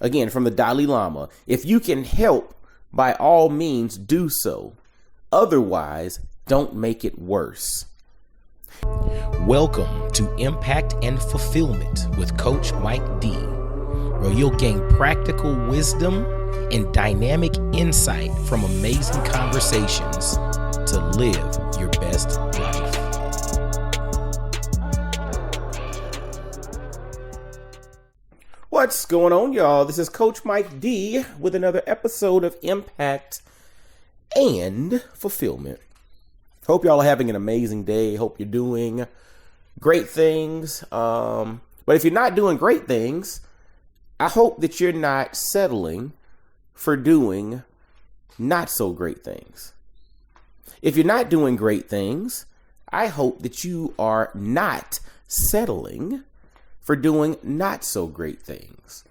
Again, from the Dalai Lama, if you can help, by all means do so. Otherwise, don't make it worse. Welcome to Impact and Fulfillment with Coach Mike D, where you'll gain practical wisdom and dynamic insight from amazing conversations to live your best life. What's going on, y'all? This is Coach Mike D with another episode of Impact and Fulfillment. Hope y'all are having an amazing day. Hope you're doing great things. But if you're not doing great things, I hope that you're not settling for doing not so great things. If you're not doing great things, I hope that you are not settling for doing not so great things.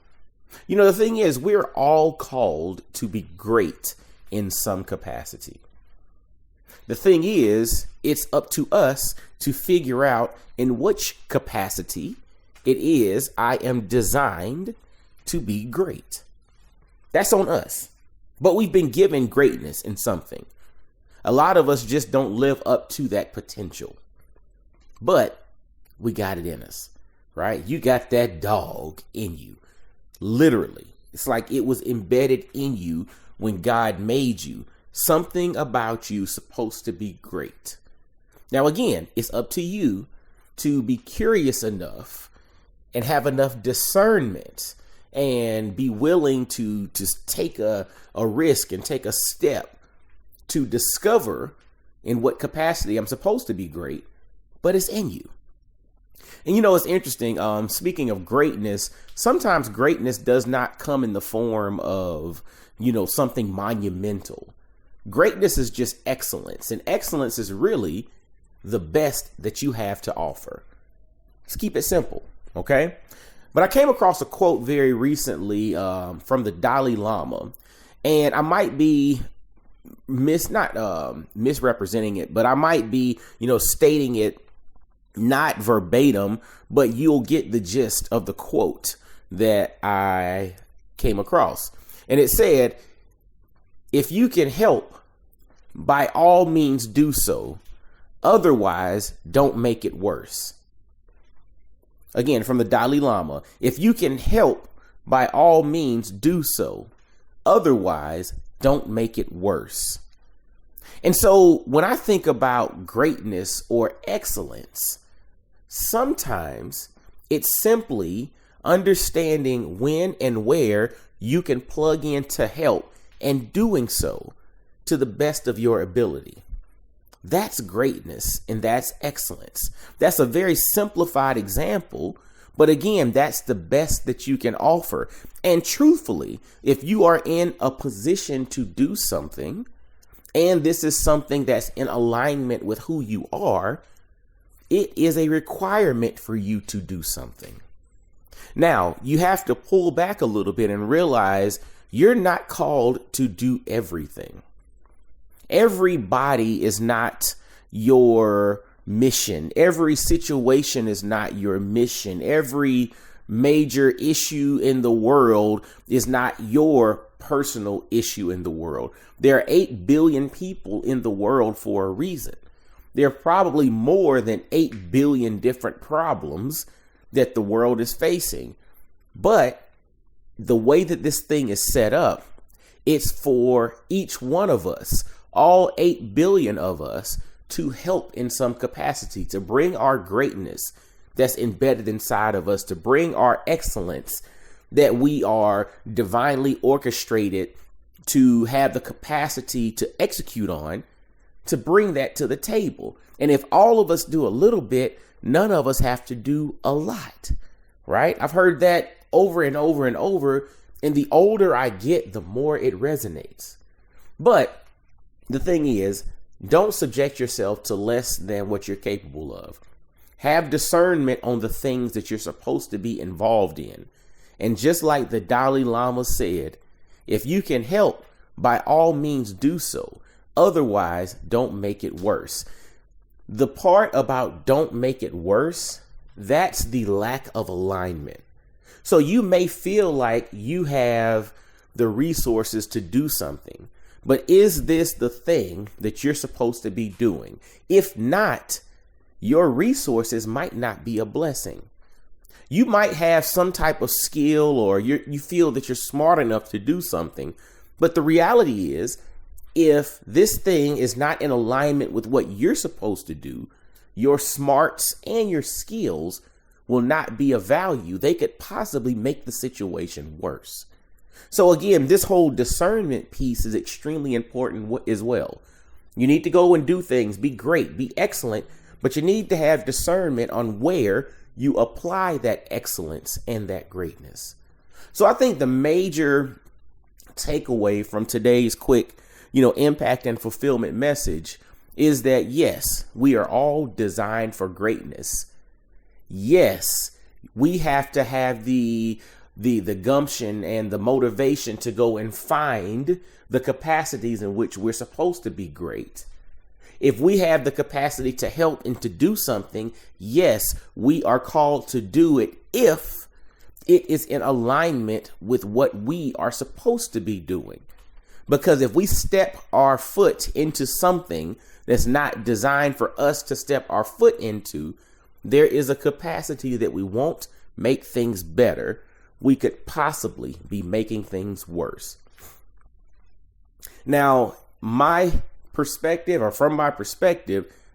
You know, the thing is, we're all called to be great in some capacity. The thing is, it's up to us to figure out in which capacity it is I am designed to be great. That's on us. But we've been given greatness in something. A lot of us just don't live up to that potential. But we got it in us, right? You got that dog in you. Literally. It's like it was embedded in you when God made you. Something about you supposed to be great. Now, again, it's up to you to be curious enough and have enough discernment and be willing to just take a risk and take a step to discover in what capacity I'm supposed to be great, but it's in you. And you know, it's interesting. Speaking of greatness, sometimes greatness does not come in the form of, something monumental. Greatness is just excellence, and excellence is really the best that you have to offer. Let's keep it simple, okay? But I came across a quote very recently from the Dalai Lama, and I might be misrepresenting it, but I might be, stating it not verbatim, but you'll get the gist of the quote that I came across. And it said, if you can help, by all means do so. Otherwise, don't make it worse. Again, from the Dalai Lama, if you can help, by all means do so. Otherwise, don't make it worse. And so when I think about greatness or excellence, sometimes it's simply understanding when and where you can plug in to help and doing so to the best of your ability. That's greatness and that's excellence. That's a very simplified example, but again, that's the best that you can offer. And truthfully, if you are in a position to do something, and this is something that's in alignment with who you are, it is a requirement for you to do something. Now, you have to pull back a little bit and realize you're not called to do everything. Everybody is not your mission. Every situation is not your mission. Every major issue in the world is not your personal issue in the world. There are 8 billion people in the world for a reason. There are probably more than 8 billion different problems that the world is facing. But the way that this thing is set up, it's for each one of us, all 8 billion of us, to help in some capacity, to bring our greatness that's embedded inside of us, to bring our excellence that we are divinely orchestrated to have the capacity to execute on, to bring that to the table. And if all of us do a little bit, none of us have to do a lot, right? I've heard that over and over and over. And the older I get, the more it resonates. But the thing is, don't subject yourself to less than what you're capable of. Have discernment on the things that you're supposed to be involved in. And just like the Dalai Lama said, if you can help, by all means do so. Otherwise, don't make it worse. The part about don't make it worse, that's the lack of alignment. So you may feel like you have the resources to do something, but is this the thing that you're supposed to be doing? If not, your resources might not be a blessing. You might have some type of skill, or you feel that you're smart enough to do something. But the reality is, if this thing is not in alignment with what you're supposed to do, your smarts and your skills will not be of value. They could possibly make the situation worse. So again, this whole discernment piece is extremely important as well. You need to go and do things, be great, be excellent, but you need to have discernment on where you apply that excellence and that greatness. So I think the major takeaway from today's quick, impact and fulfillment message is that yes, we are all designed for greatness. Yes, we have to have the gumption and the motivation to go and find the capacities in which we're supposed to be great. If we have the capacity to help and to do something, yes, we are called to do it if it is in alignment with what we are supposed to be doing. Because if we step our foot into something that's not designed for us to step our foot into, there is a capacity that we won't make things better. We could possibly be making things worse. Now, from my perspective,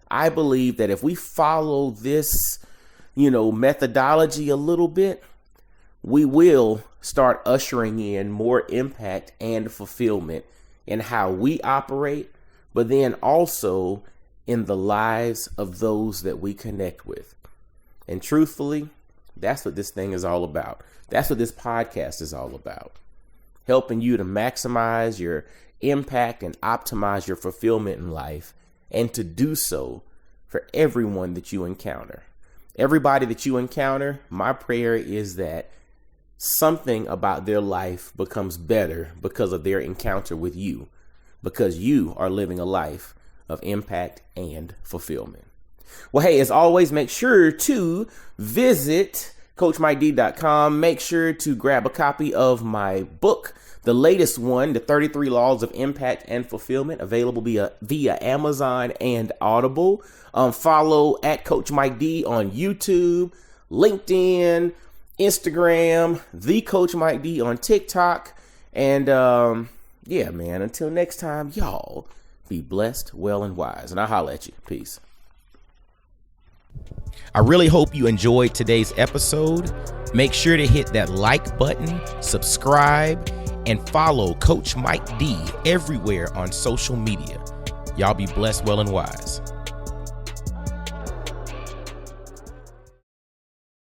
I believe that if we follow this, methodology a little bit, we will start ushering in more impact and fulfillment in how we operate, but then also in the lives of those that we connect with. And truthfully, that's what this thing is all about. That's what this podcast is all about. Helping you to maximize your impact and optimize your fulfillment in life, and to do so for everyone that you encounter. Everybody that you encounter, my prayer is that something about their life becomes better because of their encounter with you, because you are living a life of impact and fulfillment. Well, hey, as always, make sure to visit CoachMikeD.com. Make sure to grab a copy of my book, the latest one, The 33 Laws of Impact and Fulfillment, available via Amazon and Audible. Follow at Coach Mike D on YouTube, LinkedIn, Instagram, The Coach Mike D on TikTok. And yeah, man, until next time, y'all be blessed, well, and wise. And I'll holler at you. Peace. I really hope you enjoyed today's episode. Make sure to hit that like button, subscribe, and follow Coach Mike D everywhere on social media. Y'all be blessed, well, and wise.